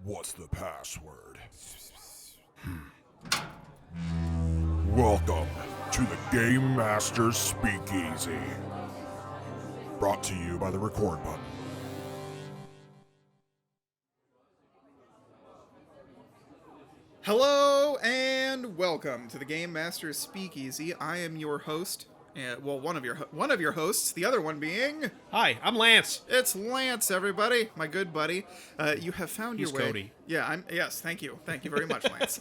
What's the password? Welcome to the Game Master Speakeasy. Brought to you by the record button. Hello and welcome to the Game Master Speakeasy. I am your host. One of your hosts. The other one being Hi, I'm Lance. it's Lance. Everybody, my good buddy. You have found He's your way. Cody. Yeah, yes. Thank you very much, Lance.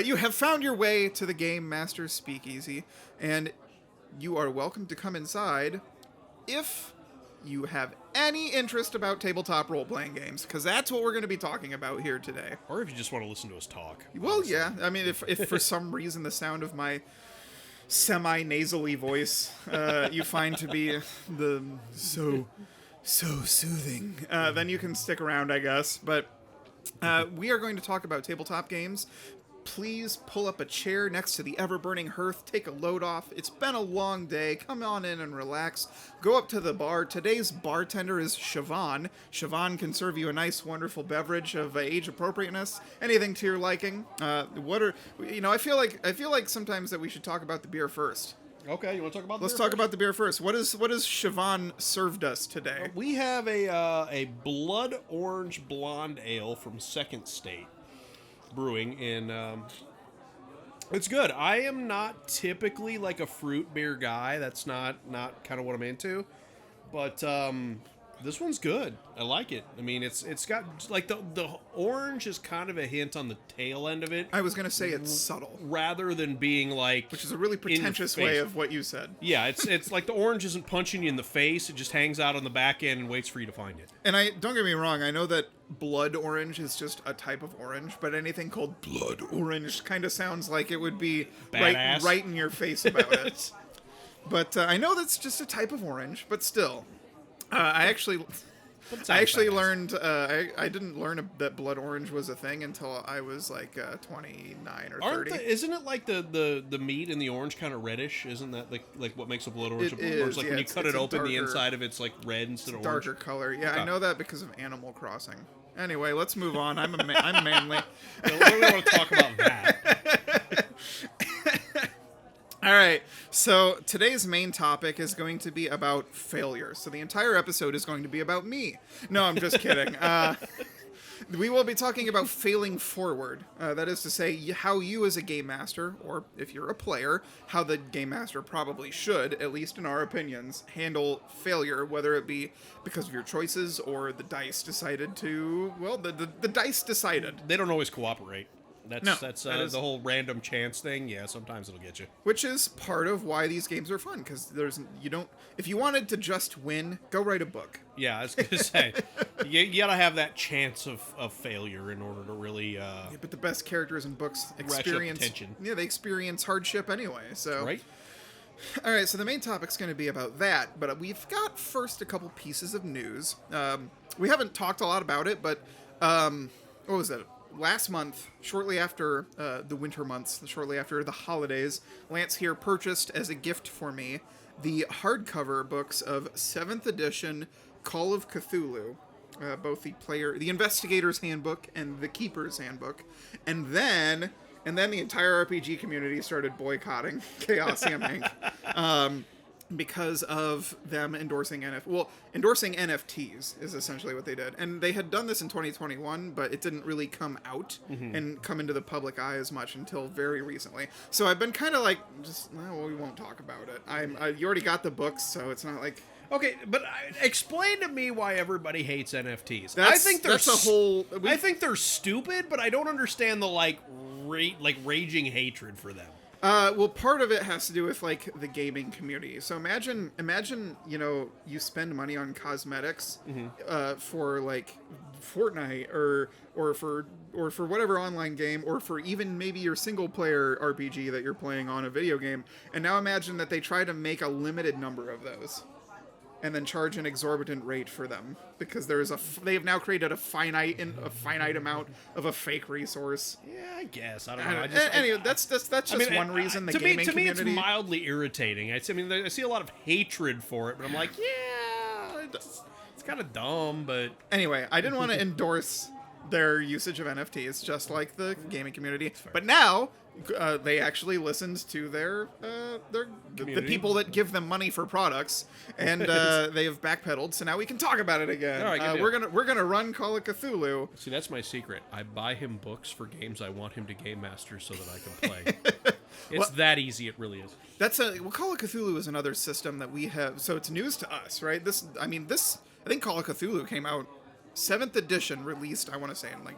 You have found your way to the Game Master Speakeasy, and you are welcome to come inside if you have any interest about tabletop role-playing games, because that's what we're going to be talking about here today. Or if you just want to listen to us talk. Well, yeah. I mean, if for some reason the sound of my semi-nasally voice you find to be the so soothing, then you can stick around, I guess. But we are going to talk about tabletop games. Please pull up a chair next to the ever-burning hearth, take a load off. It's been a long day. Come on in and relax. Go up to the bar. Today's bartender is Siobhan. Siobhan can serve you a nice, wonderful beverage of age appropriateness. Anything to your liking. I feel like sometimes that we should talk about the beer first. Okay, you want to talk about the Let's beer talk first? about the beer first. What is Siobhan served us today? We have a blood orange blonde ale from Second State Brewing, and it's good. I am not typically like a fruit beer guy. That's not kind of what I'm into, but this one's good. I like it. I mean, it's got like the orange is kind of a hint on the tail end of it, I was going to say it's subtle, rather than being like, which is a really pretentious way of what you said. Yeah, it's like the orange isn't punching you in the face. It just hangs out on the back end and waits for you to find it. And don't get me wrong, I know that blood orange is just a type of orange, but anything called blood orange kind of sounds like it would be Badass. right in your face about it. But I know that's just a type of orange, but still. I actually learned, I didn't learn that blood orange was a thing until I was like 29 or 30. Isn't it like the meat in the orange kind of reddish? Isn't that like what makes a blood orange? It Or is, like yeah, when you it's cut it a open, the darker- inside of it's like red instead of orange. Darker color. Yeah, Okay. I know that because of Animal Crossing. Anyway, let's move on. I'm manly. We don't want to talk about that. All right, so today's main topic is going to be about failure. So the entire episode is going to be about me. No, I'm just kidding. We will be talking about failing forward. That is to say, how you as a game master, or if you're a player, how the game master probably should, at least in our opinions, handle failure, whether it be because of your choices or the dice decided to, well, the dice decided. They don't always cooperate. That's that is- the whole random chance thing. Yeah, sometimes it'll get you. Which is part of why these games are fun, because if you wanted to just win, go write a book. Yeah, I was gonna say, you gotta have that chance of failure in order to really Yeah, but the best characters in books ratchet up experience tension. Yeah, they experience hardship anyway. So Right. All right, so the main topic's going to be about that, but we've got first a couple pieces of news. We haven't talked a lot about it, but what was it? Last month, shortly after the winter months, shortly after the holidays, Lance here purchased as a gift for me the hardcover books of 7th edition Call of Cthulhu, both the Investigator's Handbook and the Keeper's Handbook, and then the entire RPG community started boycotting Chaosium Inc. Because of them endorsing NFTs is essentially what they did. And they had done this in 2021, but it didn't really come out and come into the public eye as much until very recently. So I've been kind of like, we won't talk about it. You already got the books, so it's not like... Okay, but explain to me why everybody hates NFTs. I think they're stupid, but I don't understand the raging hatred for them. Well, part of it has to do with like the gaming community. So imagine, you spend money on cosmetics, for like Fortnite or for whatever online game, or for even maybe your single player RPG that you're playing on a video game. And now imagine that they try to make a limited number of those, and then charge an exorbitant rate for them because they have now created a finite amount of a fake resource. Yeah, I guess. I don't know. Anyway, that's just one reason the gaming community. To me, it's mildly irritating. I see a lot of hatred for it, but I'm like, yeah, it's kind of dumb, but Anyway, I didn't want to endorse their usage of NFTs, just like the gaming community. But now they actually listened to the people that give them money for products, and they have backpedaled. So now we can talk about it again. All right, we're gonna run Call of Cthulhu. See, that's my secret. I buy him books for games I want him to Game Master so that I can play. It's that easy. It really is. Call of Cthulhu is another system that we have. So it's news to us, right? I think Call of Cthulhu came out 7th edition, released, I want to say, in like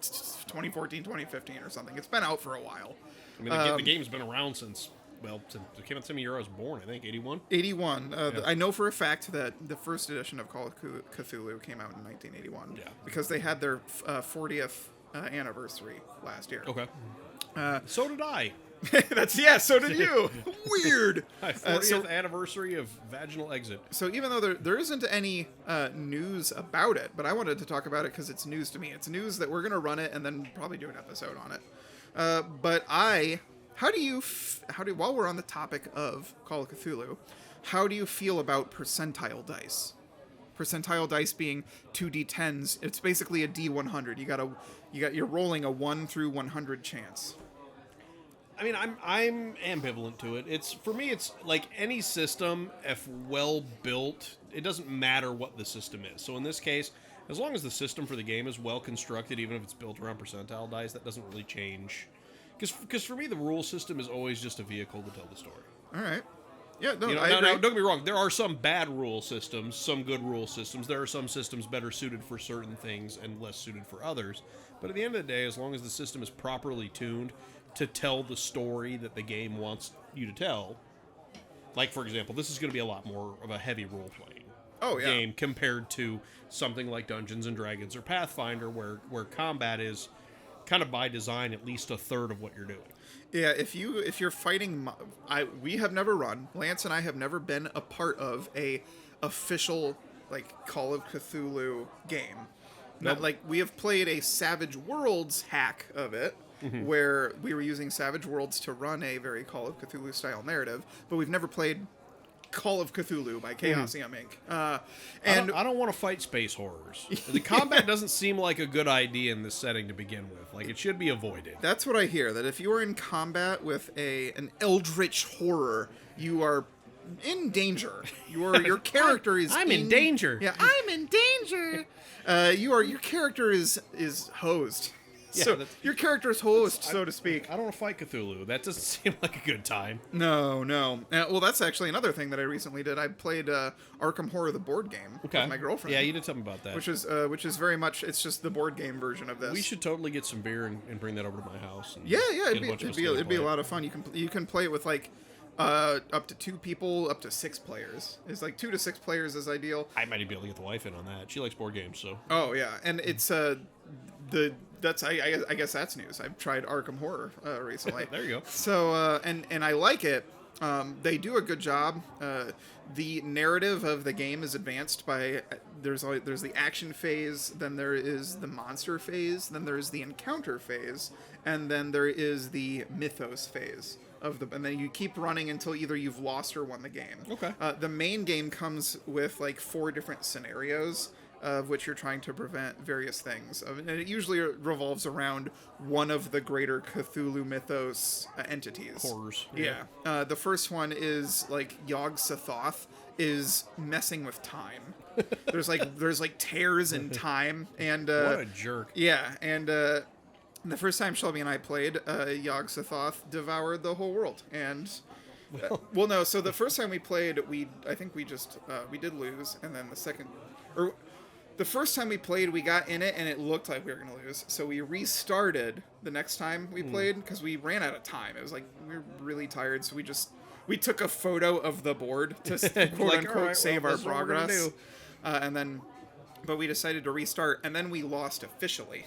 2014, 2015 or something. It's been out for a while. I mean, the game's been around since it came out the same year I was born, I think, 81? 81. I know for a fact that the first edition of Call of Cthulhu came out in 1981. Yeah. Because they had their 40th anniversary last year. Okay. So did I. So did you. Weird. 40th anniversary of vaginal exit. So even though there isn't any news about it, but I wanted to talk about it because it's news to me. It's news that we're going to run it and then probably do an episode on it. While we're on the topic of Call of Cthulhu, how do you feel about percentile dice? Percentile dice being 2d10s. It's basically a d100. You're rolling a 1 through 100 chance. I mean, I'm ambivalent to it. For me, it's like any system, if well built, it doesn't matter what the system is. So in this case, as long as the system for the game is well constructed, even if it's built around percentile dice, that doesn't really change. Because for me, the rule system is always just a vehicle to tell the story. All right. Yeah, no, I agree. Now, don't get me wrong. There are some bad rule systems, some good rule systems. There are some systems better suited for certain things and less suited for others. But at the end of the day, as long as the system is properly tuned to tell the story that the game wants you to tell, like, for example, this is going to be a lot more of a heavy role-playing game compared to something like Dungeons & Dragons or Pathfinder, where combat is kind of by design at least a third of what you're doing. Yeah, if you're fighting, we have never run. Lance and I have never been a part of a official like Call of Cthulhu game. Nope. Not, like we have played a Savage Worlds hack of it, where we were using Savage Worlds to run a very Call of Cthulhu style narrative, but we've never played Call of Cthulhu by Chaosium Inc. And I don't want to fight space horrors. The combat doesn't seem like a good idea in this setting to begin with. Like, it should be avoided. That's what I hear, that if you are in combat with an eldritch horror, you are in danger. Your character is I'm in danger. Yeah, I'm in danger. Your character is hosed. Yeah, so your character is hosed, so to speak. I don't want to fight Cthulhu. That doesn't seem like a good time. No. Well, that's actually another thing that I recently did. I played Arkham Horror, the board game, with my girlfriend. Yeah, you did tell me about that. Which is very much, it's just the board game version of this. We should totally get some beer and bring that over to my house. And yeah, it'd be a lot of fun. You can play it with like up to 2 people, up to 6 players. It's like 2 to 6 players is ideal. I might be able to get the wife in on that. She likes board games, so. Oh yeah, and it's I guess that's news. I've tried Arkham Horror recently. There you go. So and I like it. They do a good job. The narrative of the game is advanced by there's the action phase, then there is the monster phase, then there's the encounter phase, and then there is the mythos phase and then you keep running until either you've lost or won the game. Okay. The main game comes with like 4 different scenarios of which you're trying to prevent various things. And it usually revolves around one of the greater Cthulhu mythos entities. Horrors. Yeah. The first one is like Yog-Sothoth is messing with time. There's like tears in time, and what a jerk. Yeah, and the first time Shelby and I played, Yog-Sothoth devoured the whole world, and no. So the first time we played, I think we did lose, and then the first time we played, we got in it, and it looked like we were going to lose. So we restarted the next time we played, because we ran out of time. It was like, we were really tired, so we took a photo of the board to quote-unquote save our progress. But we decided to restart, and then we lost officially.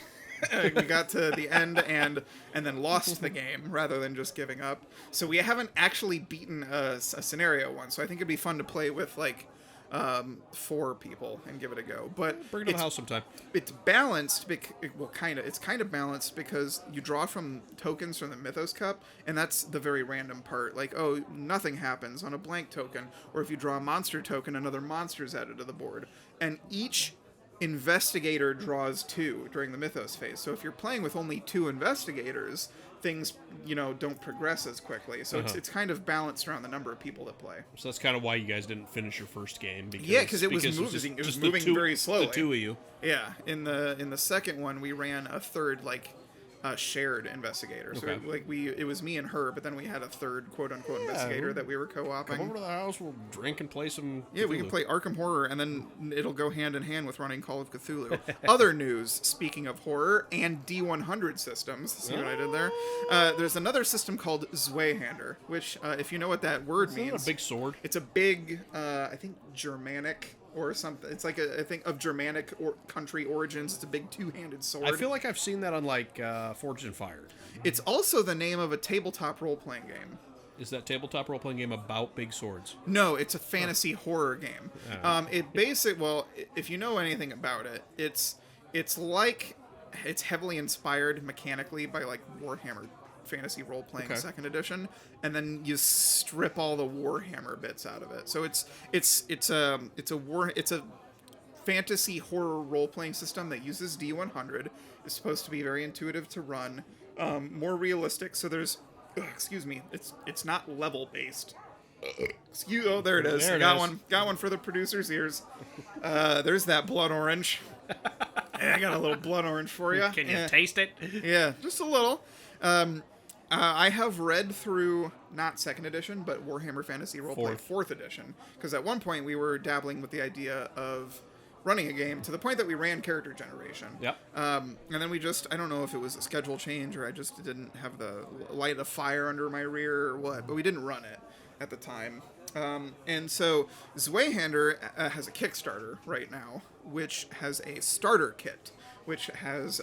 We got to the end and then lost the game rather than just giving up. So we haven't actually beaten a scenario one, so I think it'd be fun to play with, like, 4 people and give it a go. But bring it to the house sometime. It's balanced. It's kind of balanced because you draw from tokens from the Mythos Cup, and that's the very random part. Like, oh, nothing happens on a blank token, or if you draw a monster token, another monster is added to the board. And each investigator draws 2 during the mythos phase. So if you're playing with only 2 investigators, things, don't progress as quickly. So it's kind of balanced around the number of people that play. So that's kind of why you guys didn't finish your first game. Because it was moving. It was moving very slowly. The 2 of you. Yeah. In the second one, we ran a third shared investigator. So it was me and her, but then we had a third quote unquote investigator that we were co-oping. Come over to the house, we'll drink and play some Yeah, Cthulhu. we can play Arkham Horror, and then it'll go hand in hand with running Call of Cthulhu. Other news, speaking of horror and D100 systems, see what I did there? There's another system called Zweihander, which, if you know what that word means... Isn't it a big sword? It's a big, I think, Germanic or something. It's like a thing of Germanic country origins. It's a big two-handed sword. I feel like I've seen that on, Forged and Fired. It's also the name of a tabletop role-playing game. Is that tabletop role-playing game about big swords? No, it's a fantasy horror game. If you know anything about it, it's heavily inspired mechanically by Warhammer Fantasy Role-Playing 2nd edition, and then you strip all the Warhammer bits out of it. So it's a fantasy horror role-playing system that uses D100. It's supposed to be very intuitive to run, more realistic. So there's it's not level based. There it is. Got one for the producer's ears. There's that blood orange. I got a little blood orange for you. Can you taste it? Yeah, just a little. I have read through not 2nd edition, but Warhammer Fantasy Roleplay 4th edition, because at one point we were dabbling with the idea of running a game to the point that we ran character generation. Yep. And then I don't know if it was a schedule change or I just didn't have the light of fire under my rear or what, but we didn't run it at the time. And so Zweihander has a Kickstarter right now, which has a starter kit, which has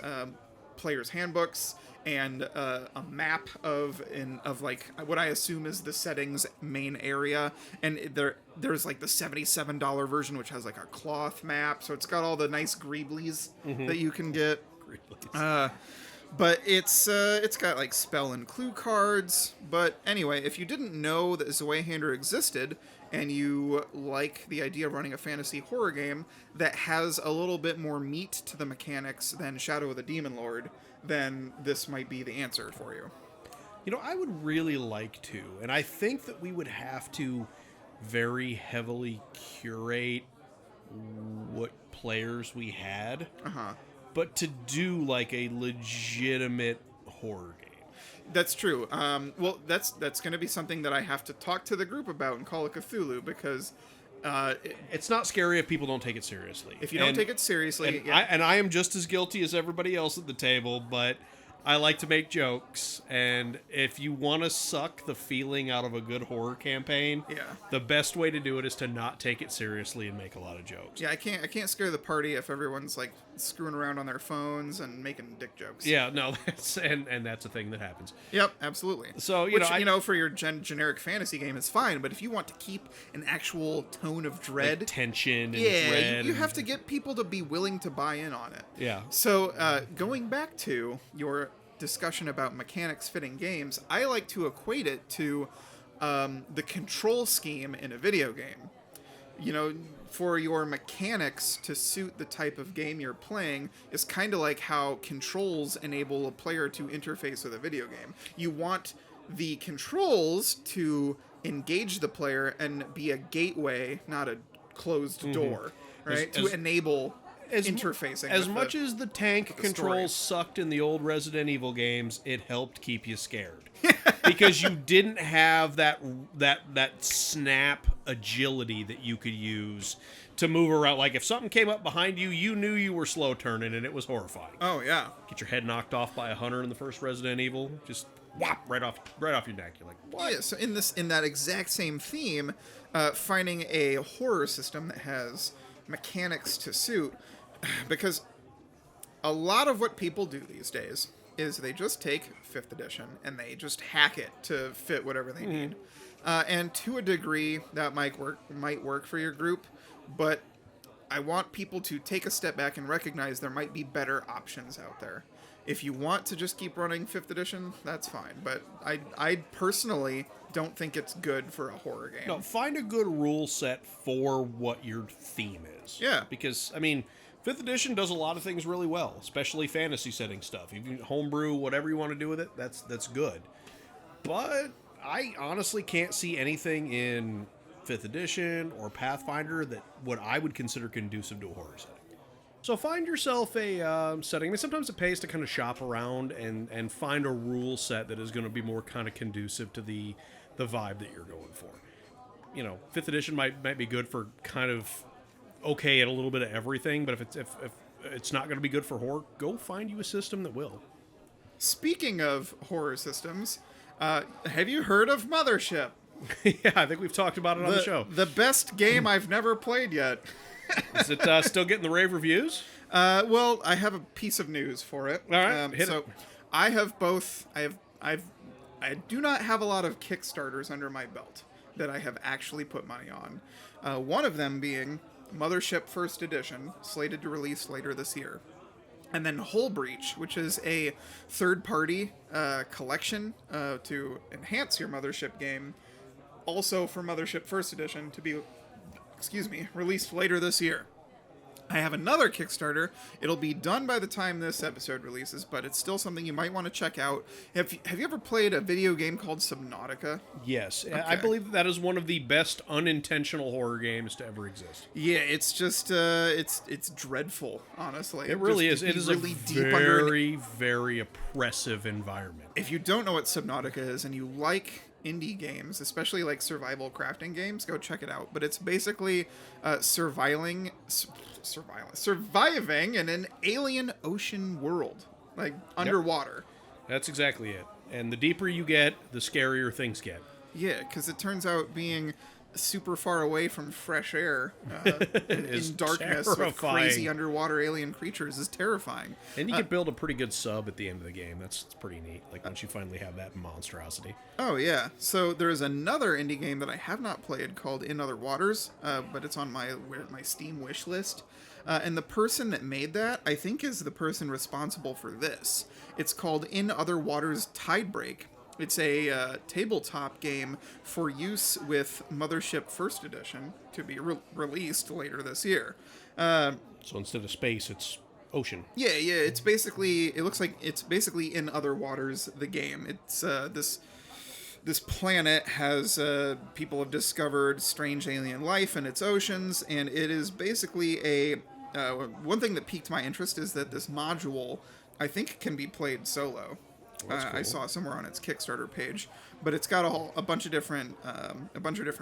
players' handbooks and a map of what I assume is the setting's main area. And there's the $77 version, which has a cloth map. So it's got all the nice greeblies that you can get. But it's got spell and clue cards. But anyway, if you didn't know that Zweihander existed and you like the idea of running a fantasy horror game that has a little bit more meat to the mechanics than Shadow of the Demon Lord, then this might be the answer for you. I would really like to, and I think that we would have to very heavily curate what players we had. But to do a legitimate horror game. That's true. That's going to be something that I have to talk to the group about in Call of Cthulhu, because it's not scary if people don't take it seriously. If you don't take it seriously, I am just as guilty as everybody else at the table, but I like to make jokes, and if you want to suck the feeling out of a good horror campaign, the best way to do it is to not take it seriously and make a lot of jokes. Yeah, I can't scare the party if everyone's screwing around on their phones and making dick jokes. Yeah, no, that's a thing that happens. Yep, absolutely. So for your generic fantasy game is fine, but if you want to keep an actual tone of dread, tension, and dread, you have to get people to be willing to buy in on it. Yeah. So going back to your discussion about mechanics fitting games, I like to equate it to the control scheme in a video game. For your mechanics to suit the type of game you're playing is kind of like how controls enable a player to interface with a video game. You want the controls to engage the player and be a gateway, not a closed door, right? To enable interfacing. As much as the tank controls sucked in the old Resident Evil games, it helped keep you scared. Because you didn't have that snap agility that you could use to move around. If something came up behind you, you knew you were slow turning, and it was horrifying. Oh yeah. Get your head knocked off by a hunter in the first Resident Evil, just whop right off your neck. You're like, what? Yeah. So in that exact same theme, finding a horror system that has mechanics to suit, because a lot of what people do these days is they just take 5th edition and they just hack it to fit whatever they need. And to a degree, that might work for your group, but I want people to take a step back and recognize there might be better options out there. If you want to just keep running 5th edition, that's fine, but I personally don't think it's good for a horror game. No, find a good rule set for what your theme is. Yeah. Because, 5th edition does a lot of things really well, especially fantasy setting stuff. You can homebrew whatever you want to do with it. That's good. But I honestly can't see anything in 5th edition or Pathfinder that what I would consider conducive to a horror setting. So find yourself a setting. I mean, sometimes it pays to kind of shop around and find a rule set that is going to be more kind of conducive to the vibe that you're going for. 5th edition might be good for kind of okay at a little bit of everything, but if it's not going to be good for horror, go find you a system that will. Speaking of horror systems, have you heard of Mothership? Yeah, I think we've talked about it on the show. The best game I've never played yet. Is it still getting the rave reviews? Well, I have a piece of news for it. All right, hit it. I have both. I do not have a lot of Kickstarters under my belt that I have actually put money on. One of them being Mothership First Edition, slated to release later this year. And then Hull Breach, which is a third-party collection to enhance your Mothership game, also for Mothership First Edition, to be, released later this year. I have another Kickstarter. It'll be done by the time this episode releases, but it's still something you might want to check out. Have you ever played a video game called Subnautica? Yes. Okay. I believe that is one of the best unintentional horror games to ever exist. Yeah, it's just it's dreadful, honestly. It really is. It is really a deep very, very oppressive environment. If you don't know what Subnautica is and you like indie games, especially like survival crafting games, go check it out. But it's basically surviving in an alien ocean world, like underwater. That's exactly it. And the deeper you get, the scarier things get. Yeah, because it turns out being super far away from fresh air in darkness terrifying. with crazy underwater alien creatures is terrifying. And you can build a pretty good sub at the end of the game. That's pretty neat. Like once you finally have that monstrosity. Oh yeah. So there's another indie game that I have not played called In Other Waters, but it's on my Steam wish list. And the person that made that, I think, is the person responsible for this. It's called In Other Waters Tidebreak. It's a tabletop game for use with Mothership First Edition to be released later this year. So instead of space, it's ocean. Yeah. It looks like it's basically In Other Waters, the game. It's this planet has people have discovered strange alien life in its oceans, and it is basically one thing that piqued my interest is that this module, I think, can be played solo. Cool. I saw it somewhere on its Kickstarter page, but it's got a bunch of different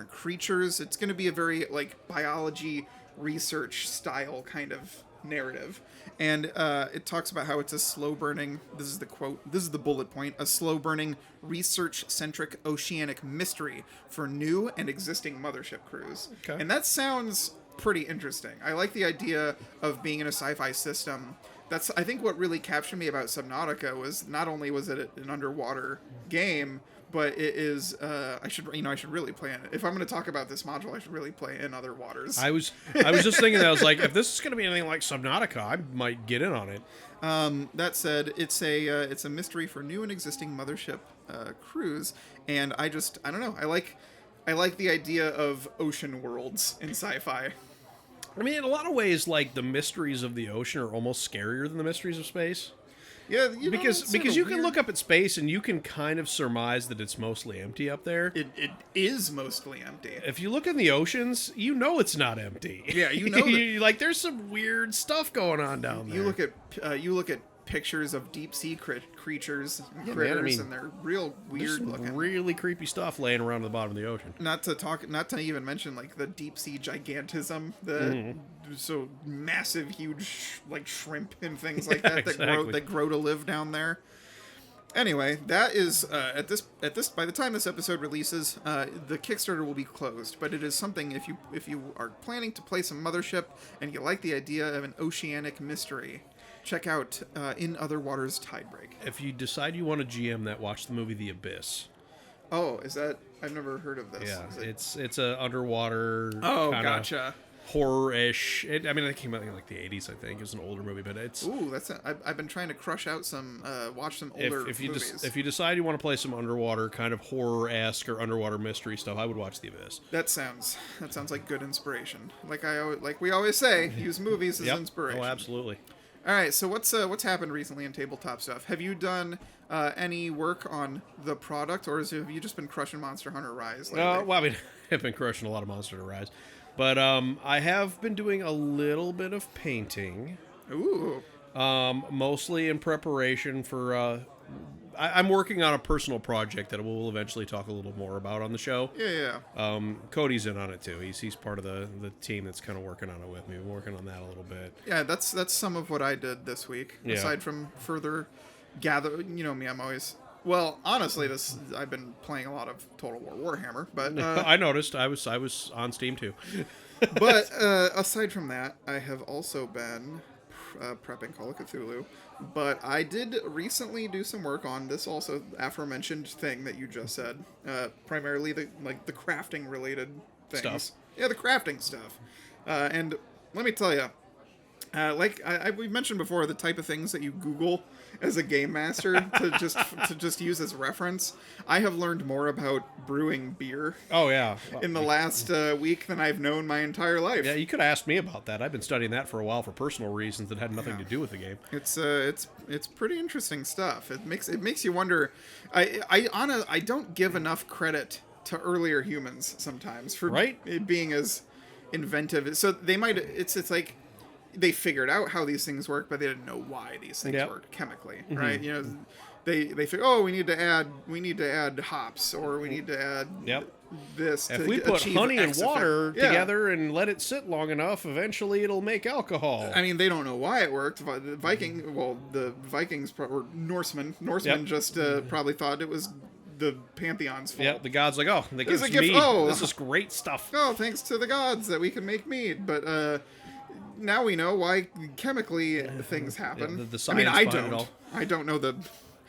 creatures. It's going to be a very like biology research style kind of narrative, and it talks about how it's a slow burning. This is the quote. This is the bullet point. A slow burning, research centric oceanic mystery for new and existing Mothership crews. Okay. And that sounds pretty interesting. I like the idea of being in a sci-fi system. That's, I think, what really captured me about Subnautica was not only was it an underwater game, but it is. I should really play it. If I'm going to talk about this module, I should really play In Other Waters. I was just thinking that. I was like, if this is going to be anything like Subnautica, I might get in on it. That said, it's a mystery for new and existing Mothership crews, and I don't know. I like the idea of ocean worlds in sci-fi. I mean, in a lot of ways, like the mysteries of the ocean are almost scarier than the mysteries of space. Yeah, because you can look up at space and you can kind of surmise that it's mostly empty up there. It is mostly empty. If you look in the oceans, you know it's not empty. Yeah, you know like there's some weird stuff going on down there. You look at pictures of deep sea creatures and critters, and they're real weird looking. Really creepy stuff laying around at the bottom of the ocean. Not to even mention like the deep sea gigantism, so massive, huge like shrimp and things like that that grow to live down there. Anyway, that is at this by the time this episode releases, the Kickstarter will be closed. But it is something if you are planning to play some Mothership and you like the idea of an oceanic mystery, check out In Other Waters Tidebreak. If you decide you want to GM that, watch the movie The Abyss. Oh, is that? I've never heard of this. Yeah, it's a underwater. Oh, gotcha. horror-ish. I mean, it came out in like the 80s, I think. It was an older movie, but it's... Ooh, I've been trying to crush out watch some older if you movies. if you decide you want to play some underwater kind of horror-esque or underwater mystery stuff, I would watch The Abyss. That sounds like good inspiration. Like we always say, use movies as inspiration. Oh, absolutely. All right, so what's happened recently in tabletop stuff? Have you done any work on the product, or have you just been crushing Monster Hunter Rise lately? Well, I mean, I've been crushing a lot of Monster Hunter Rise, but I have been doing a little bit of painting. Ooh. Mostly in preparation for. I'm working on a personal project that we'll eventually talk a little more about on the show. Yeah. Cody's in on it too. He's part of the team that's kind of working on it with me. We're working on that a little bit. Yeah, that's some of what I did this week. Yeah. Aside from further gather, you know me, I'm always. Well, honestly, I've been playing a lot of Total War Warhammer, but I noticed. I was on Steam too. but aside from that, I have also been prepping Call of Cthulhu. But I did recently do some work on this also aforementioned thing that you just said. Primarily the crafting related things. Stuff. Yeah, the crafting stuff. And let me tell you, we've mentioned before, the type of things that you Google as a game master to just use as reference. I have learned more about brewing beer. Oh yeah. In the last week than I've known my entire life. Yeah, you could have asked me about that. I've been studying that for a while for personal reasons that had nothing to do with the game. It's pretty interesting stuff. It makes you wonder. I don't give enough credit to earlier humans sometimes for it being as inventive. So they might. It's like they figured out how these things work, but they didn't know why these things work chemically, right? You know, they figure, oh, we need to add hops, or we need to add this. If to we put honey and water together and let it sit long enough, eventually it'll make alcohol. I mean, they don't know why it worked. The Vikings or Norsemen just probably thought it was the Pantheon's fault. Yeah, the gods like, oh, they give us mead. This is great stuff. Oh, thanks to the gods that we can make mead. But now we know why chemically things happen. Yeah, the science behind it all. I don't know the...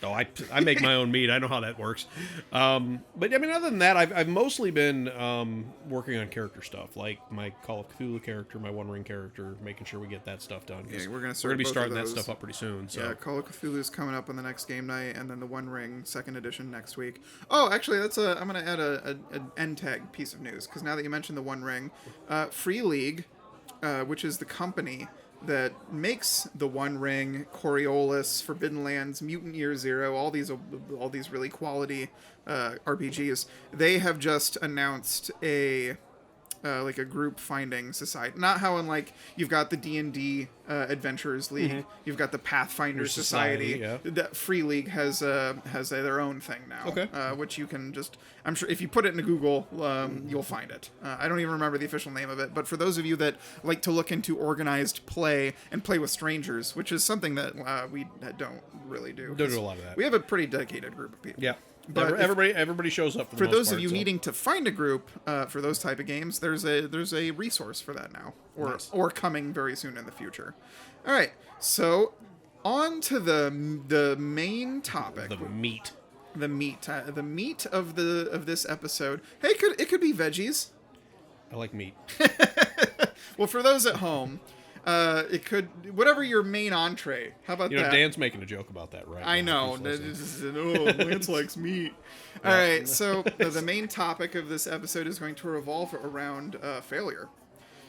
Oh, I make my own meat. I know how that works. But I mean, other than that, I've mostly been working on character stuff, like my Call of Cthulhu character, my One Ring character, making sure we get that stuff done. Yeah, we're gonna be starting that stuff up pretty soon. So. Yeah, Call of Cthulhu is coming up on the next game night, and then the One Ring 2nd edition next week. Oh, actually, I'm gonna add an end tag piece of news, because now that you mentioned the One Ring, Free League, which is the company that makes the One Ring, Coriolis, Forbidden Lands, Mutant Year Zero, all these really quality RPGs. They have just announced a group finding society. Not how in you've got the D&D Adventurers League, you've got the Pathfinder Society. That Free League has their own thing now, which you can just. I'm sure if you put it into Google, you'll find it. I don't even remember the official name of it, but for those of you that like to look into organized play and play with strangers, which is something that we don't really do. Don't do a lot of that. We have a pretty dedicated group of people. Yeah. But everybody shows up for those of you needing to find a group for those type of games. There's a resource for that now, or coming very soon in the future. All right, so on to the main topic. The meat of this episode. Hey, it could be veggies. I like meat. Well, for those at home. It could, whatever your main entree. How about that? Dan's making a joke about that, right? I know. Lance likes meat. All right, so the main topic of this episode is going to revolve around failure.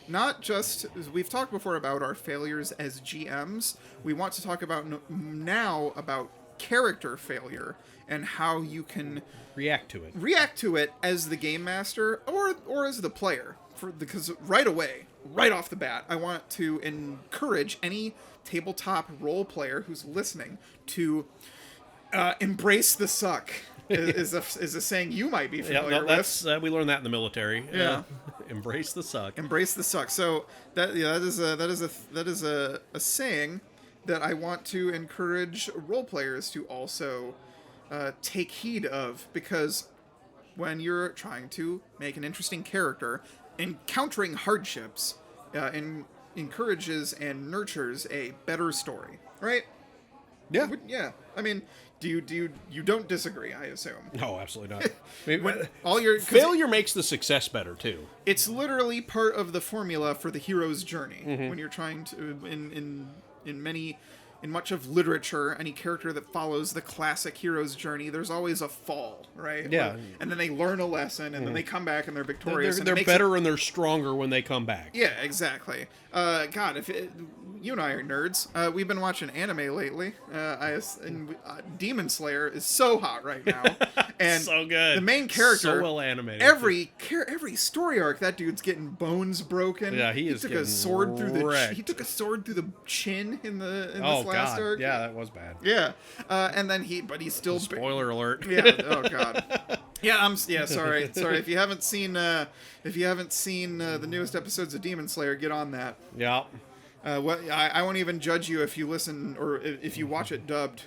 Not just, we've talked before about our failures as GMs. We want to talk about now about character failure and how you can react to it as the game master or as the player. Because right away, right off the bat, I want to encourage any tabletop role player who's listening to embrace the suck. is a saying you might be familiar with. We learned that in the military. Yeah, embrace the suck. Embrace the suck. So that is a saying that I want to encourage role players to also take heed of, because when you're trying to make an interesting character, encountering hardships encourages and nurtures a better story, right? Yeah. Yeah. I mean, you don't disagree, I assume. No, absolutely not. I mean, All your failure makes the success better too. it's literally part of the formula for the hero's journey. When you're trying to in much of literature, any character that follows the classic hero's journey, there's always a fall, right? Yeah. And then they learn a lesson, and then they come back and they're victorious. They're better and they're stronger when they come back. Yeah, exactly. God, you and I are nerds. We've been watching anime lately. Demon Slayer is so hot right now, and So good. The main character, so well animated. Every story arc, that dude's getting bones broken. Yeah, he took getting a sword through wrecked. he took a sword through the chin in this last God. arc. Yeah, that was bad. Yeah, and then he's still Spoiler alert. Yeah. Oh God. Yeah. Sorry. If you haven't seen the newest episodes of Demon Slayer, get on that. Yeah. I won't even judge you if you listen or if you watch it dubbed.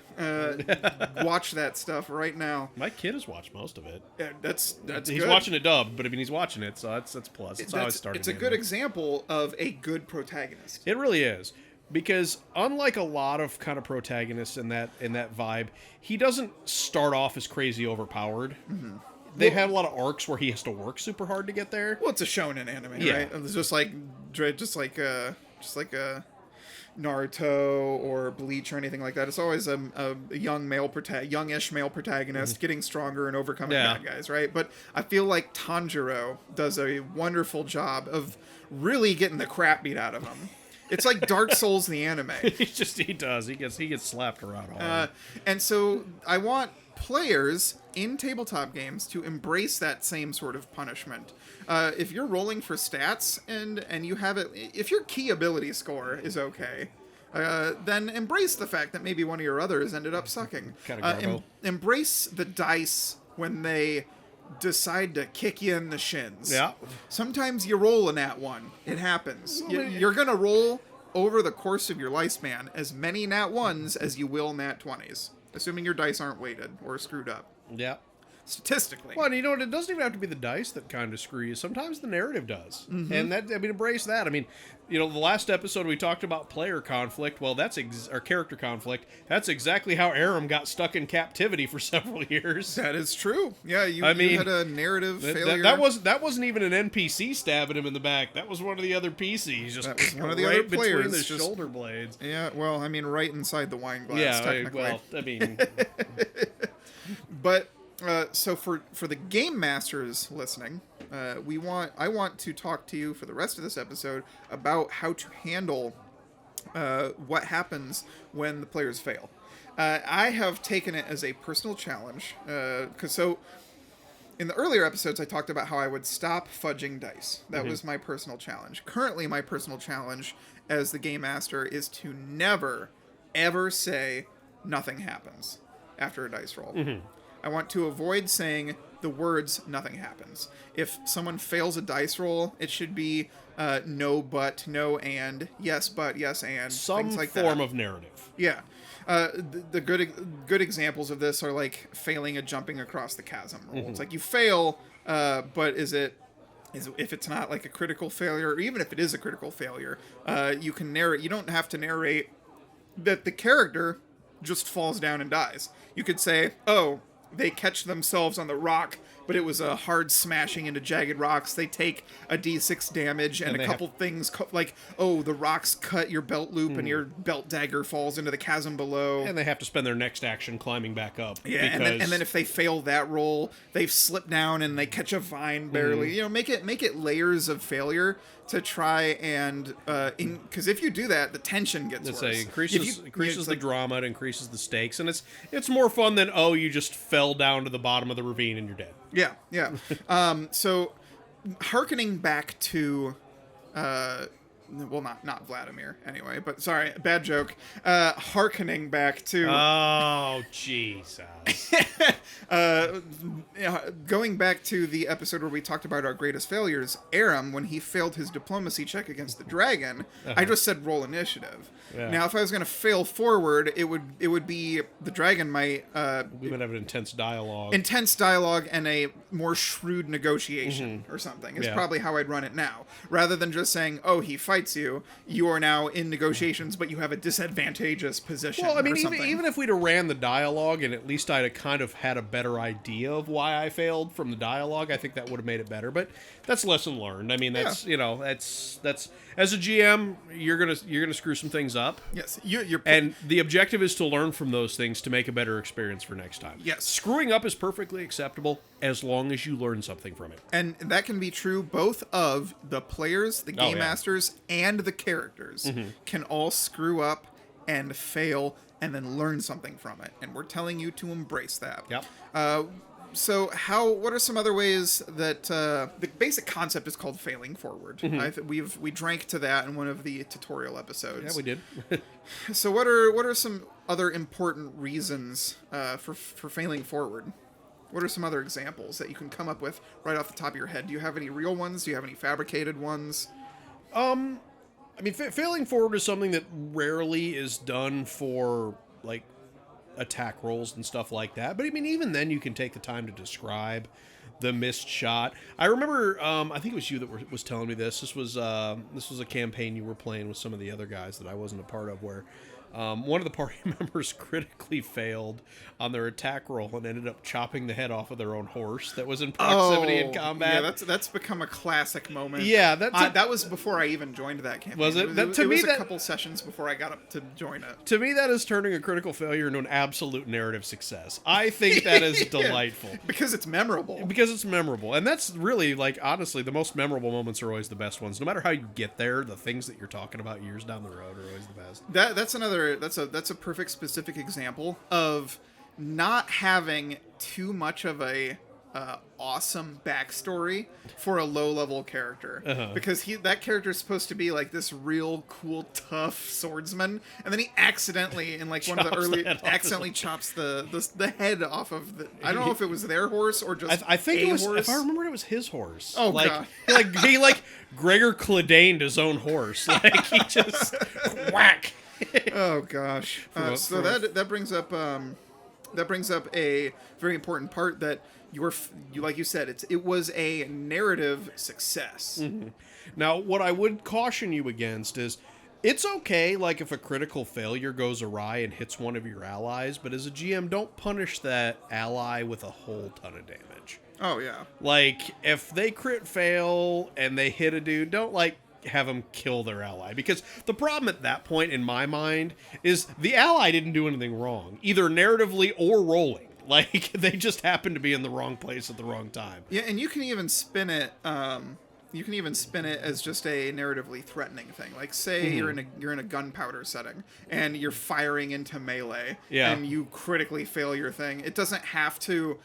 Watch that stuff right now. My kid has watched most of it. Yeah, that's He's good. watching it dubbed, but I mean he's watching it, so that's plus. It's how it started. It's a good example of a good protagonist. It really is. Because unlike a lot of kind of protagonists in that vibe, he doesn't start off as crazy overpowered. Mm-hmm. They have a lot of arcs where he has to work super hard to get there. Well, it's a shonen anime, right? It's just like Naruto or Bleach or anything like that. It's always a youngish male protagonist getting stronger and overcoming bad guys, right? But I feel like Tanjiro does a wonderful job of really getting the crap beat out of him. It's like Dark Souls, the anime. He does. He gets slapped around hard. And so I want players in tabletop games to embrace that same sort of punishment. If you're rolling for stats and you have it, if your key ability score is okay, then embrace the fact that maybe one of your others ended up sucking. Embrace the dice when they decide to kick you in the shins. Yeah. Sometimes you roll a nat 1. It happens. You're going to roll over the course of your lifespan as many nat 1s as you will nat 20s, assuming your dice aren't weighted or screwed up. Yeah. Statistically. Well, you know what? It doesn't even have to be the dice that kind of screw you. Sometimes the narrative does. Mm-hmm. And embrace that. I mean, the last episode we talked about player conflict. Well, or character conflict. That's exactly how Aram got stuck in captivity for several years. That is true. Yeah, you had a narrative failure. That wasn't even an NPC stabbing him in the back. That was one of the other PCs. That was one of the other players. Between the shoulder blades. Yeah, well, I mean, right inside the wine glass, technically. But... so for the game masters listening, I want to talk to you for the rest of this episode about how to handle what happens when the players fail. I have taken it as a personal challenge because in the earlier episodes I talked about how I would stop fudging dice. That was my personal challenge. Currently, my personal challenge as the game master is to never ever say nothing happens after a dice roll. Mm-hmm. I want to avoid saying the words "nothing happens." If someone fails a dice roll, it should be no but, no and, yes but, yes and, things like that. Some form of narrative. Yeah. The good examples of this are like failing a jumping across the chasm roll. It's like you fail, but if it's not like a critical failure, or even if it is a critical failure, you can narrate. You don't have to narrate that the character just falls down and dies. You could say, "Oh, they catch themselves on the rock, but it was a hard smashing into jagged rocks. They take a d6 damage and a couple things like, oh, the rocks cut your belt loop and your belt dagger falls into the chasm below. And they have to spend their next action climbing back up. Yeah, and then if they fail that roll, they've slipped down and they catch a vine barely. Make it layers of failure to try and because if you do that, the tension gets worse. It increases the drama, it increases the stakes, and it's more fun than you just fell down to the bottom of the ravine and you're dead. Yeah. So, hearkening back to, not Vladimir anyway, but sorry, bad joke. Hearkening back to. Oh, Jesus. Going back to the episode where we talked about our greatest failures, Aram, when he failed his diplomacy check against the dragon, I just said roll initiative. Yeah. Now, if I was going to fail forward, it would be the dragon might... we would have an intense dialogue. And a more shrewd negotiation or something. It's probably how I'd run it now. Rather than just saying, oh, he fights fights you, you are now in negotiations, but you have a disadvantageous position. Well, I mean, or something. even if we'd have ran the dialogue and at least I'd have kind of had a better idea of why I failed from the dialogue, I think that would have made it better. But that's lesson learned. I mean, that's that's as a GM, you're gonna screw some things up. Yes, you're and the objective is to learn from those things to make a better experience for next time. Yes. Screwing up is perfectly acceptable as long as you learn something from it. And that can be true both of the players, the game masters, and the characters can all screw up and fail and then learn something from it. And we're telling you to embrace that. Yep. So what are some other ways that the basic concept is called failing forward? We drank to that in one of the tutorial episodes. Yeah, we did. So what are some other important reasons for failing forward? What are some other examples that you can come up with right off the top of your head? Do you have any real ones? Do you have any fabricated ones? I mean, failing forward is something that rarely is done for, like, attack rolls and stuff like that. But, I mean, even then you can take the time to describe the missed shot. I remember, I think it was you that was telling me this. This was a campaign you were playing with some of the other guys that I wasn't a part of, where one of the party members critically failed on their attack roll and ended up chopping the head off of their own horse that was in proximity in combat. Yeah, that's become a classic moment. Yeah, that was before I even joined that campaign. Was it? It was a couple sessions before I got up to join it. To me, that is turning a critical failure into an absolute narrative success. I think that is delightful. Because it's memorable. Because it's memorable. And that's really, like, honestly, the most memorable moments are always the best ones. No matter how you get there, the things that you're talking about years down the road are always the best. That's a perfect specific example of not having too much of a awesome backstory for a low-level character, because that character is supposed to be like this real cool, tough swordsman, and then he accidentally, in like one of the early, accidentally chops the head off of the. I don't know if it was their horse or just. I think it was. Horse. If I remember, it was his horse. Oh, like, God. he Gregor Cledained his own horse. Like, he just whack. Oh gosh. So that brings up a very important part that you like you said, it was a narrative success. Now, what I would caution you against is, it's okay, like, if a critical failure goes awry and hits one of your allies, but as a GM, don't punish that ally with a whole ton of damage. Oh yeah. Like, if they crit fail and they hit a dude, don't, like, have them kill their ally, because the problem at that point in my mind is the ally didn't do anything wrong, either narratively or rolling. Like, they just happened to be in the wrong place at the wrong time. Yeah, and you can even spin it as just a narratively threatening thing. Like, say you're in a gunpowder setting and you're firing into melee, and you critically fail your thing. It doesn't have to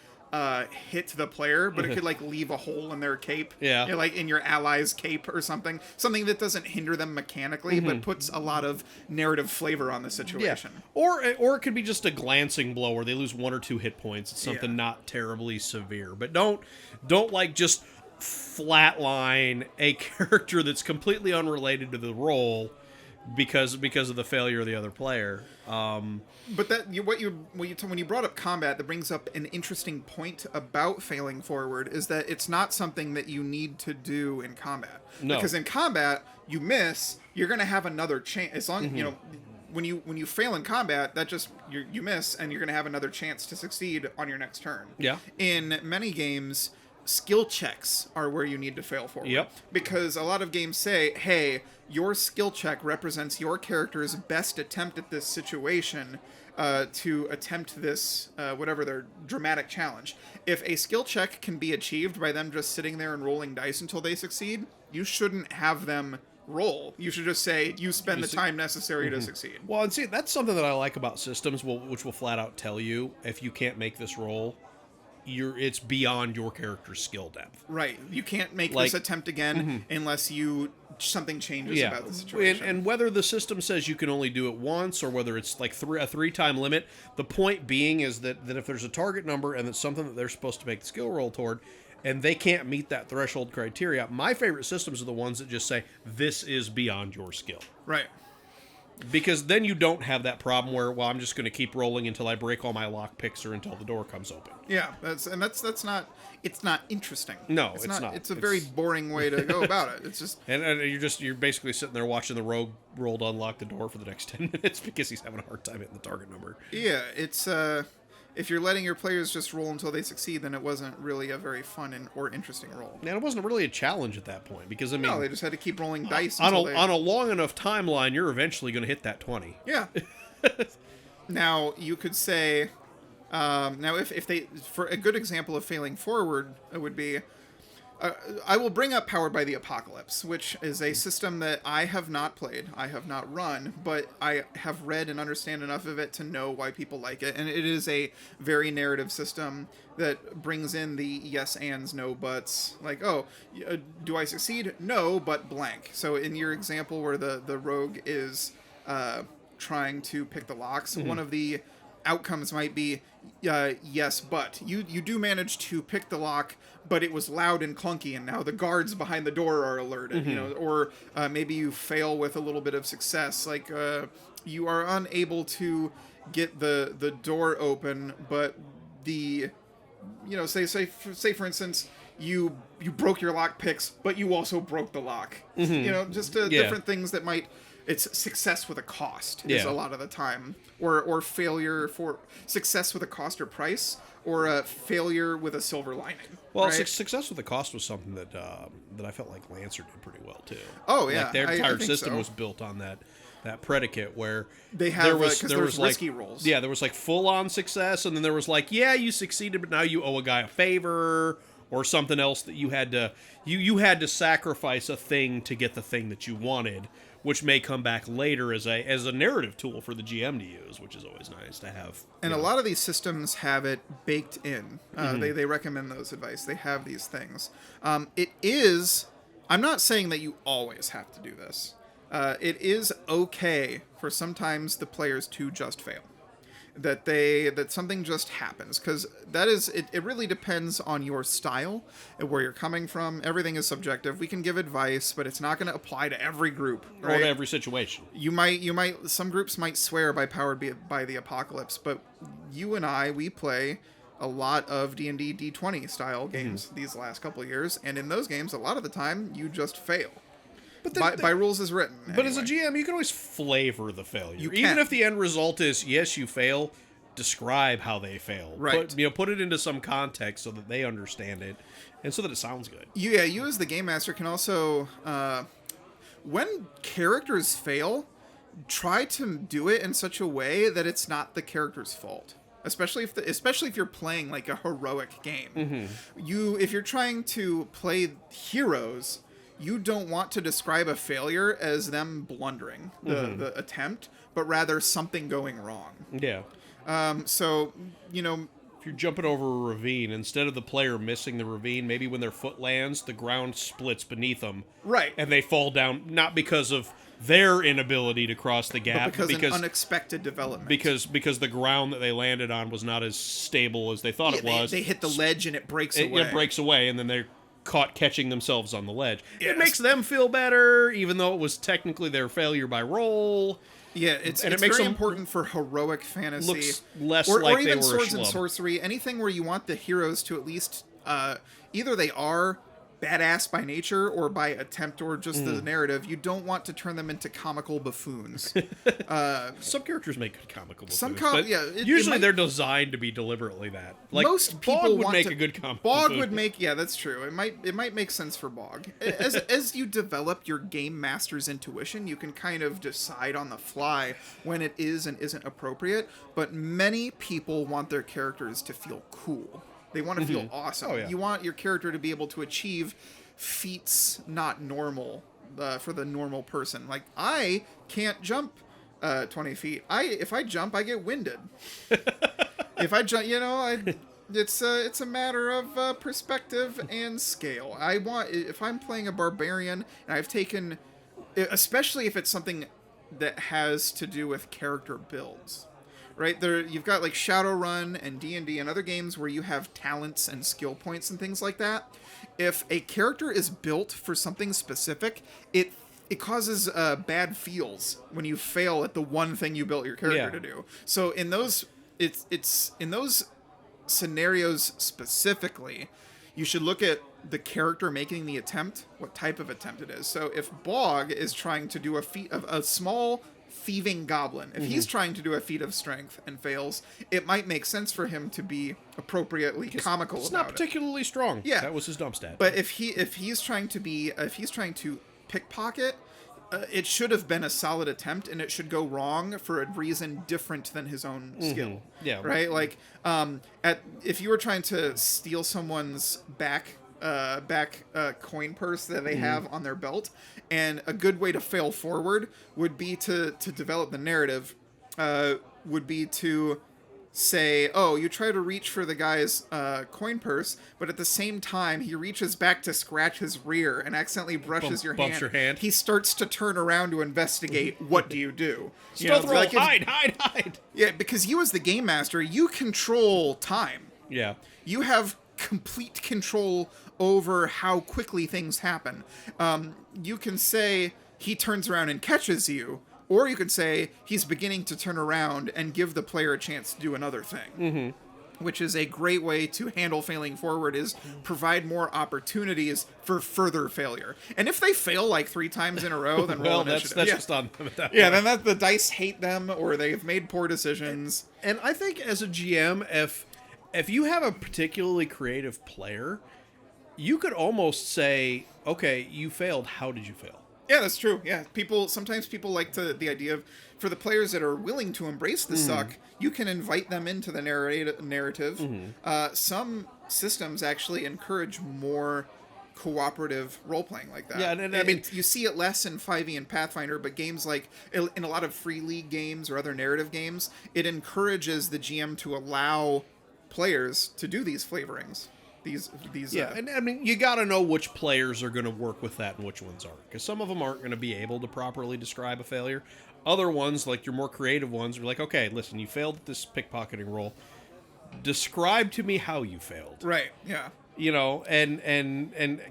hit the player, but it could, like, leave a hole in their cape. Yeah. You know, like in your ally's cape or something that doesn't hinder them mechanically, but puts a lot of narrative flavor on the situation. Yeah. Or it could be just a glancing blow where they lose 1 or 2 hit points. It's something not terribly severe, but don't like just flatline a character that's completely unrelated to the role because of the failure of the other player. But when you brought up combat, that brings up an interesting point about failing forward, is that it's not something that you need to do in combat. No. Because in combat, you miss, you're going to have another chance. As long you know, when you fail in combat, that just you miss, and you're going to have another chance to succeed on your next turn. Yeah. In many games, skill checks are where you need to fail forward. Yep. Because a lot of games say, hey, your skill check represents your character's best attempt at this situation, to attempt this, whatever their dramatic challenge. If a skill check can be achieved by them just sitting there and rolling dice until they succeed, you shouldn't have them roll. You should just say, you spend the time necessary to succeed. Well, and see, that's something that I like about systems, which will flat out tell you, if you can't make this roll, it's beyond your character's skill depth. Right. You can't make this attempt again unless something changes about the situation. And whether the system says you can only do it once, or whether it's like a 3-time limit, the point being is that if there's a target number and it's something that they're supposed to make the skill roll toward, and they can't meet that threshold criteria, my favorite systems are the ones that just say, this is beyond your skill. Right. Because then you don't have that problem where, well, I'm just going to keep rolling until I break all my lock picks or until the door comes open. Yeah, that's not. It's not interesting. No, it's not. It's a very boring way to go about it. It's just and you're basically sitting there watching the rogue roll to unlock the door for the next 10 minutes because he's having a hard time hitting the target number. yeah. It's if you're letting your players just roll until they succeed, then it wasn't really a very fun or interesting roll. And it wasn't really a challenge at that point because I mean, No, they just had to keep rolling dice on until a long enough timeline, you're eventually going to hit that 20. Yeah. Now you could say, now if they, for a good example of failing forward, it would be, I will bring up Powered by the Apocalypse, which is a system that I have not played, I have not run, but I have read and understand enough of it to know why people like it. And it is a very narrative system that brings in the yes ands, no buts. Like, oh, do I succeed? No, but blank. So in your example where the rogue is trying to pick the locks, one of the outcomes might be yes, but you do manage to pick the lock, but it was loud and clunky, and now the guards behind the door are alerted. You know, or maybe you fail with a little bit of success, like you are unable to get the door open, but the say for instance you broke your lock picks, but you also broke the lock. Just different things that might. It's success with a cost is a lot of the time, or failure for success with a cost or price, or a failure with a silver lining. Well, right? Success with the cost was something that I felt like Lancer did pretty well too. Oh yeah, like their entire I think system so. was built on that predicate where They have there was risky like, rolls. Yeah, there was like full on success, and then there was like, yeah, you succeeded, but now you owe a guy a favor or something else that you had to you had to sacrifice a thing to get the thing that you wanted, which may come back later as a narrative tool for the GM to use, which is always nice to have. And a lot of these systems have it baked in. They recommend those advice. They have these things. It is. I'm not saying that you always have to do this. It is okay for sometimes the players to just fail. That something just happens, because that is it really depends on your style and where you're coming from. Everything is subjective. We can give advice, but it's not going to apply to every group, right? Or to every situation. You might some groups might swear by Powered by the Apocalypse, but you and we play a lot of D&D D20 style games these last couple of years, and in those games a lot of the time you just fail. But by rules as written. But as a GM, you can always flavor the failure. You Even can. if the end result is, yes, you fail, describe how they fail. Right. Put it into some context so that they understand it and so that it sounds good. You as the Game Master can also, when characters fail, try to do it in such a way that it's not the character's fault. Especially if you're playing like a heroic game. If you're trying to play heroes, you don't want to describe a failure as them blundering the attempt, but rather something going wrong. Yeah. So, If you're jumping over a ravine, instead of the player missing the ravine, maybe when their foot lands, the ground splits beneath them. Right. And they fall down, not because of their inability to cross the gap, but because an unexpected development. Because the ground that they landed on was not as stable as they thought it was. They hit the ledge and it breaks away. It breaks away, and then they're caught catching themselves on the ledge. Yes. It makes them feel better, even though it was technically their failure by roll. Yeah, it's makes very them important for heroic fantasy. Looks less or like even they were a swords and schlub. sorcery. Anything where you want the heroes to at least either they are badass by nature or by attempt or just the narrative. You don't want to turn them into comical buffoons. Some characters make good comical buffoons, Some but it usually might- they're designed to be deliberately that. Like most people Bog would want make to, a good comic Bog buffoon. would make that's true. It might make sense for Bog. As you develop your game master's intuition, you can kind of decide on the fly when it is and isn't appropriate. But many people want their characters to feel cool. They want to feel awesome. Oh, yeah. You want your character to be able to achieve feats not normal for the normal person. Like, I can't jump 20 feet. If I jump, I get winded. If I jump, it's a matter of perspective and scale. If I'm playing a barbarian and I've taken, especially if it's something that has to do with character builds. Right there, you've got like Shadowrun and D&D and other games where you have talents and skill points and things like that. If a character is built for something specific, it it causes bad feels when you fail at the one thing you built your character to do. So in those, it's in those scenarios specifically, you should look at the character making the attempt, what type of attempt it is. So if Bog is trying to do a feat of a small thieving goblin, if he's trying to do a feat of strength and fails, it might make sense for him to be appropriately comical It's about not particularly strong. Yeah. That was his dump stat. But if he's trying to pickpocket, it should have been a solid attempt, and it should go wrong for a reason different than his own skill. Yeah. Right. Like, if you were trying to steal someone's back coin purse that they have on their belt, and a good way to fail forward would be to develop the narrative, would be to say, oh, you try to reach for the guy's coin purse, but at the same time he reaches back to scratch his rear and accidentally brushes Bumps your hand. He starts to turn around to investigate. What do you do? Stealth roll, hide. Yeah, because you as the game master, you control time. Yeah. You have complete control over how quickly things happen. You can say he turns around and catches you, or you could say he's beginning to turn around and give the player a chance to do another thing. Which is a great way to handle failing forward, is provide more opportunities for further failure. And if they fail like 3 times in a row, then roll initiative. That's just on them at that Yeah, point. then the dice hate them, or they've made poor decisions. And I think as a GM, if you have a particularly creative player, you could almost say, okay, you failed. How did you fail? Yeah, that's true. Yeah, sometimes people like the idea of, for the players that are willing to embrace the suck, you can invite them into the narrative. Some systems actually encourage more cooperative role-playing like that. Yeah, and I mean, you see it less in 5e and Pathfinder, but games like, in a lot of free league games or other narrative games, it encourages the GM to allow players to do these flavorings. And I mean, you got to know which players are going to work with that and which ones aren't, because some of them aren't going to be able to properly describe a failure. Other ones, like your more creative ones, are like, okay, listen, you failed at this pickpocketing roll. Describe to me how you failed. Right. Yeah. And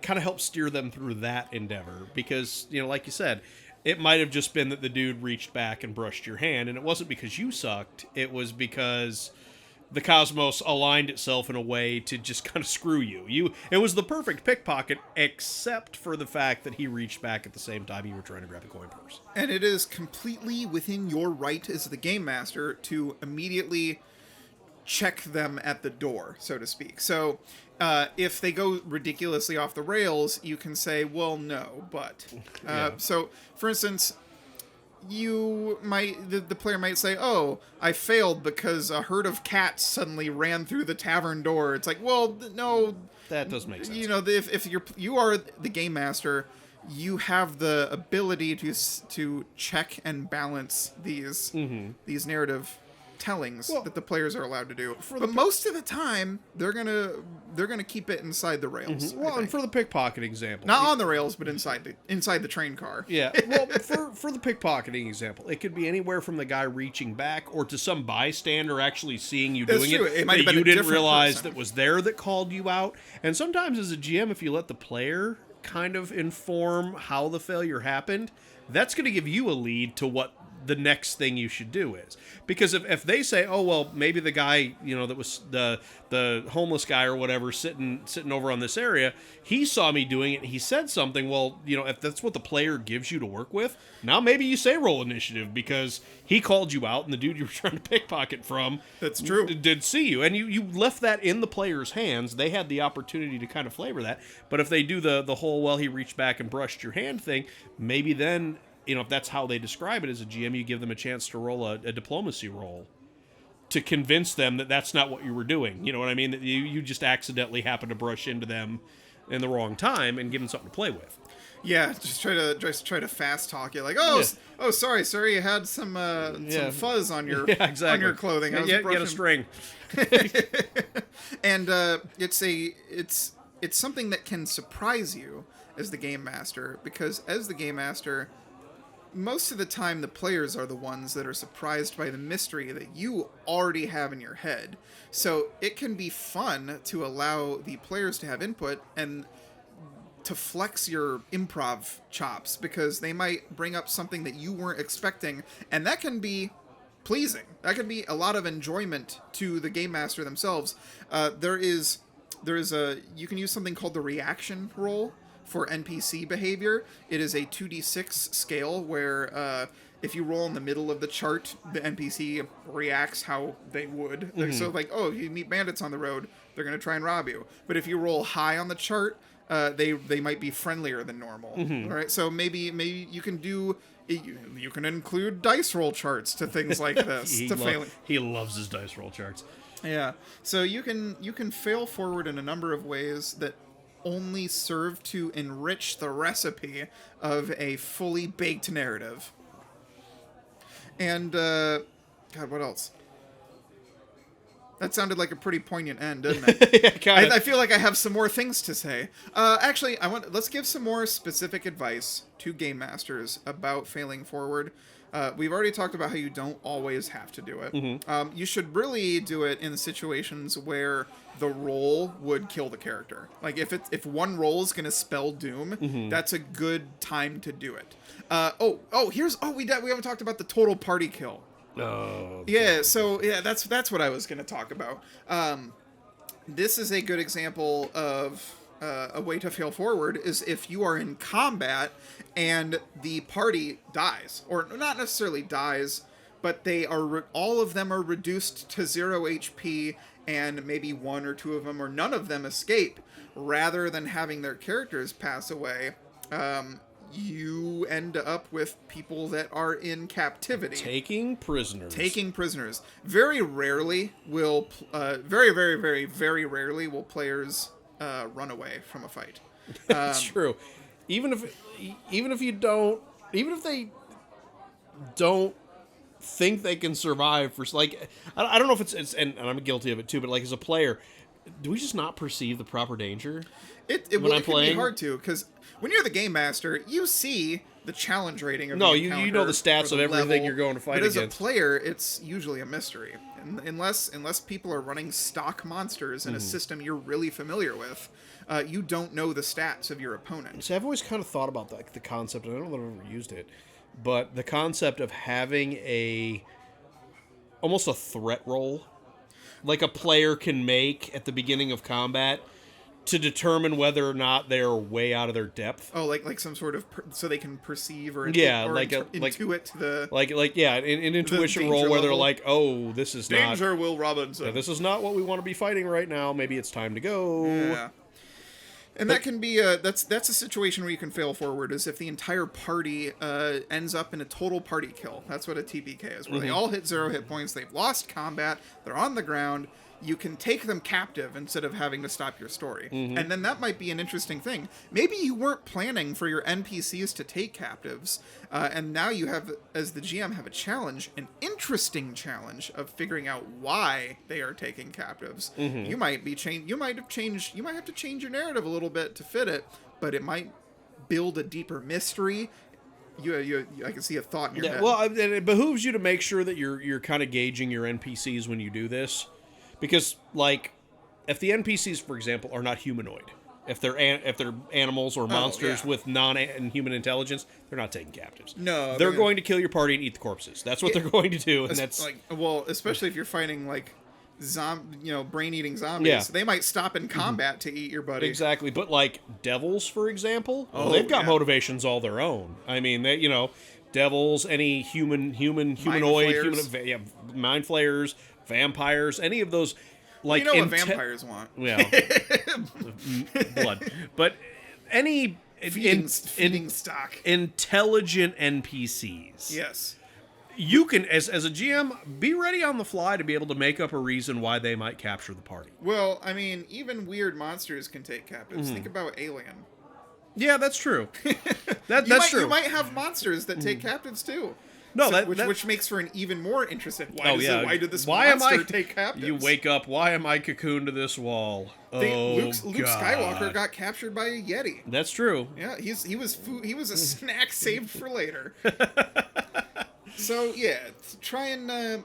kind of help steer them through that endeavor, because like you said, it might have just been that the dude reached back and brushed your hand, and it wasn't because you sucked. It was because the cosmos aligned itself in a way to just kind of screw you. It was the perfect pickpocket, except for the fact that he reached back at the same time you were trying to grab a coin purse. And it is completely within your right as the game master to immediately check them at the door, so to speak. So if they go ridiculously off the rails, you can say, well, no, but. So, for instance, the player might say, oh, I failed because a herd of cats suddenly ran through the tavern door. It's like, well, no. That does make sense. If you are the game master, you have the ability to check and balance these narrative tellings that the players are allowed to do. But most of the time, they're gonna keep it inside the rails. Well, and for the pickpocketing example, not on the rails, but inside the train car. Yeah. Well, for the pickpocketing example, it could be anywhere from the guy reaching back or to some bystander actually seeing you doing true. It might have been you a didn't different realize person that was there that called you out. And sometimes as a GM, if you let the player kind of inform how the failure happened, that's going to give you a lead to what the next thing you should do is. Because if they say, oh, well, maybe the guy, that was the homeless guy or whatever sitting over on this area, he saw me doing it and he said something. Well, if that's what the player gives you to work with, now maybe you say roll initiative, because he called you out and the dude you were trying to pickpocket from, that's true, did see you. And you left that in the player's hands. They had the opportunity to kind of flavor that. But if they do the whole, well, he reached back and brushed your hand thing, maybe then, if that's how they describe it as a GM, you give them a chance to roll a diplomacy roll to convince them that that's not what you were doing. You know what I mean? That you just accidentally happened to brush into them in the wrong time and give them something to play with. Yeah, just try to fast talk you, like, sorry, sir, you had some fuzz on your on your clothing. Get a string. And it's something that can surprise you as the game master, because as the game master, most of the time the players are the ones that are surprised by the mystery that you already have in your head. So it can be fun to allow the players to have input, and to flex your improv chops, because they might bring up something that you weren't expecting, and that can be pleasing. That can be a lot of enjoyment to the game master themselves. There is you can use something called the reaction roll for NPC behavior. It is a 2d6 scale where if you roll in the middle of the chart, the NPC reacts how they would. So like, oh, you meet bandits on the road, they're going to try and rob you. But if you roll high on the chart, they might be friendlier than normal. All right, so maybe you can do. You can include dice roll charts to things like this. He loves his dice roll charts. Yeah, so you can fail forward in a number of ways that only serve to enrich the recipe of a fully baked narrative. And God, what else? That sounded like a pretty poignant end, didn't it? Yeah, I feel like I have some more things to say. Actually, let's give some more specific advice to game masters about failing forward. We've already talked about how you don't always have to do it. You should really do it in situations where the roll would kill the character. Like if one roll is going to spell doom, that's a good time to do it. We haven't talked about the total party kill. Oh. Yeah, so yeah, that's what I was going to talk about. This is a good example of a way to fail forward is if you are in combat and the party dies, or not necessarily dies, but they are all of them are reduced to 0 HP, and maybe one or two of them or none of them escape. Rather than having their characters pass away, you end up with people that are in captivity. Taking prisoners. Very rarely will, very, very, very, very rarely will players run away from a fight. That's true. Even if they don't think they can survive for, like, I don't know if it's and I'm guilty of it too, but like as a player, do we just not perceive the proper danger? It can be hard to, because when you're the game master, you see the challenge rating of the encounter, you know the stats of everything level, you're going to fight but against. As a player, it's usually a mystery. And unless people are running stock monsters in a system you're really familiar with, you don't know the stats of your opponent. See, I've always kind of thought about the concept, and I don't know if I've ever used it, but the concept of having almost a threat roll, like a player can make at the beginning of combat, to determine whether or not they're way out of their depth. Oh, like some sort of so they can perceive or intuit the an intuition roll where they're like, oh, this is danger, Will Robinson. Yeah, this is not what we want to be fighting right now. Maybe it's time to go. Yeah. And that can be that's a situation where you can fail forward, is if the entire party ends up in a total party kill. That's what a TPK is, where they all hit 0 hit points, they've lost combat, they're on the ground. You can take them captive instead of having to stop your story. And then that might be an interesting thing. Maybe you weren't planning for your NPCs to take captives, and now you have, as the GM, have a challenge, an interesting challenge of figuring out why they are taking captives. You might have to change your narrative a little bit to fit it, but it might build a deeper mystery. I can see a thought in your head. Well, it behooves you to make sure that you're kind of gauging your NPCs when you do this. Because, like, if the NPCs, for example, are not humanoid, if they're animals or monsters with non-human intelligence, they're not taking captives. No, they're going to kill your party and eat the corpses. That's what they're going to do, and that's like, well, especially if you're fighting like brain-eating zombies. Yeah. They might stop in combat to eat your buddy. Exactly, but like devils, for example, they've got motivations all their own. I mean, devils, any humanoid, mind flayers. Vampires, any of those, like, what vampires want. Yeah, blood. But any feeding stock, intelligent NPCs. Yes, you can, as a GM, be ready on the fly to be able to make up a reason why they might capture the party. Well, I mean, even weird monsters can take captives. Think about Alien. Yeah, that's true. That's true. You might have monsters that take captives too. No, which makes for an even more interesting. Why did this monster take captives? You wake up. Why am I cocooned to this wall? Luke Skywalker got captured by a Yeti. That's true. Yeah, he was a snack saved for later. So yeah, try and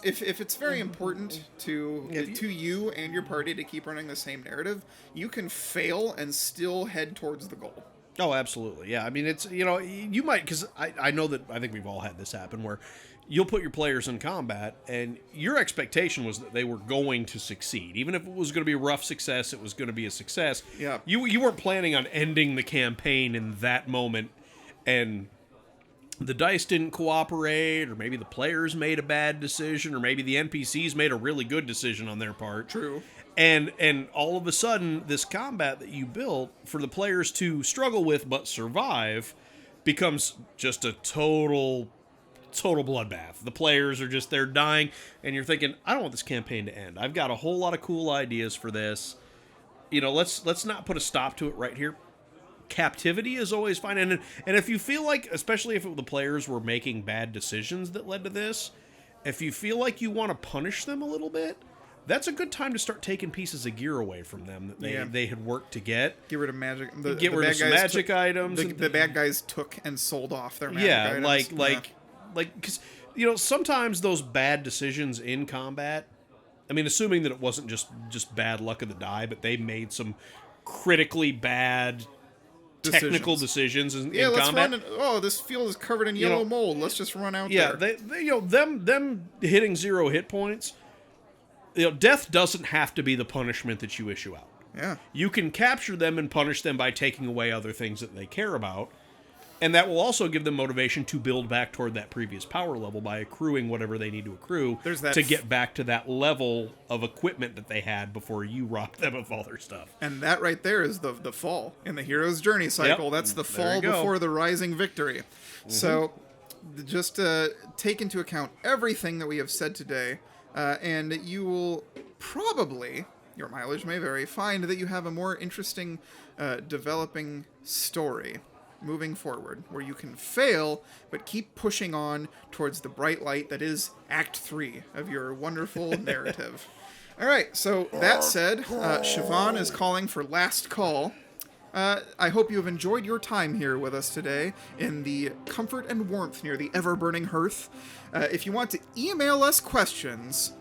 if it's very important to you and your party to keep running the same narrative, you can fail and still head towards the goal. Oh, absolutely. Yeah. I mean, it's, you might, because I know that I think we've all had this happen where you'll put your players in combat and your expectation was that they were going to succeed. Even if it was going to be a rough success, it was going to be a success. Yeah. You weren't planning on ending the campaign in that moment, and the dice didn't cooperate, or maybe the players made a bad decision, or maybe the NPCs made a really good decision on their part. True. And all of a sudden, this combat that you built for the players to struggle with but survive becomes just a total bloodbath. The players are just, they're dying, and you're thinking, I don't want this campaign to end. I've got a whole lot of cool ideas for this. Let's not put a stop to it right here. Captivity is always fine, and if you feel like, especially if the players were making bad decisions that led to this, if you feel like you want to punish them a little bit, that's a good time to start taking pieces of gear away from them that they had worked to get. Get rid of magic. Get rid of some magic items. The bad guys took and sold off their magic items. like because sometimes those bad decisions in combat. I mean, assuming that it wasn't just bad luck of the die, but they made some critically bad technical decisions in combat. This field is covered in yellow mold. Let's just run out there. Yeah, them hitting 0 hit points. Death doesn't have to be the punishment that you issue out. Yeah. You can capture them and punish them by taking away other things that they care about. And that will also give them motivation to build back toward that previous power level by accruing whatever they need to accrue to get back to that level of equipment that they had before you robbed them of all their stuff. And that right there is the fall in the hero's journey cycle. Yep. That's the fall before the rising victory. Mm-hmm. So just take into account everything that we have said today, and you will probably, your mileage may vary, find that you have a more interesting developing story moving forward, where you can fail but keep pushing on towards the bright light that is Act 3 of your wonderful narrative. All right, so that said, Siobhan is calling for last call. I hope you have enjoyed your time here with us today in the comfort and warmth near the ever-burning hearth. If you want to email us questions,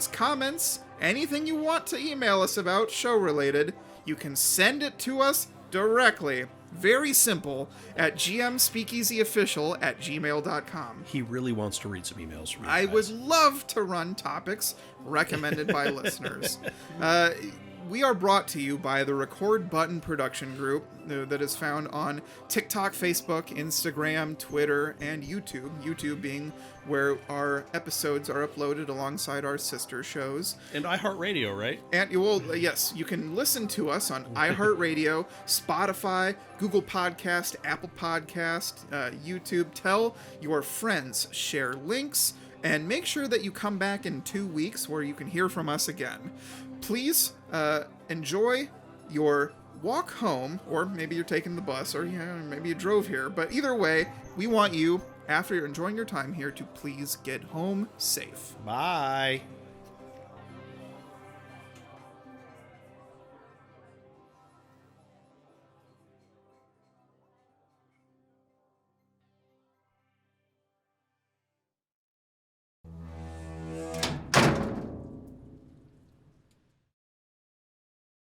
comments, anything you want to email us about show-related, you can send it to us directly, very simple, at gmspeakeasyofficial@gmail.com. He really wants to read some emails from you I guys. would love to run topics recommended by listeners. We are brought to you by the Record Button production group that is found on TikTok, Facebook, Instagram, Twitter, and YouTube. YouTube being where our episodes are uploaded alongside our sister shows. And iHeartRadio, right? And yes, you can listen to us on iHeartRadio, Spotify, Google Podcast, Apple Podcast, YouTube. Tell your friends, share links, and make sure that you come back in 2 weeks where you can hear from us again. Please enjoy your walk home, or maybe you're taking the bus, or maybe you drove here. But either way, we want you, after you're enjoying your time here, to please get home safe. Bye.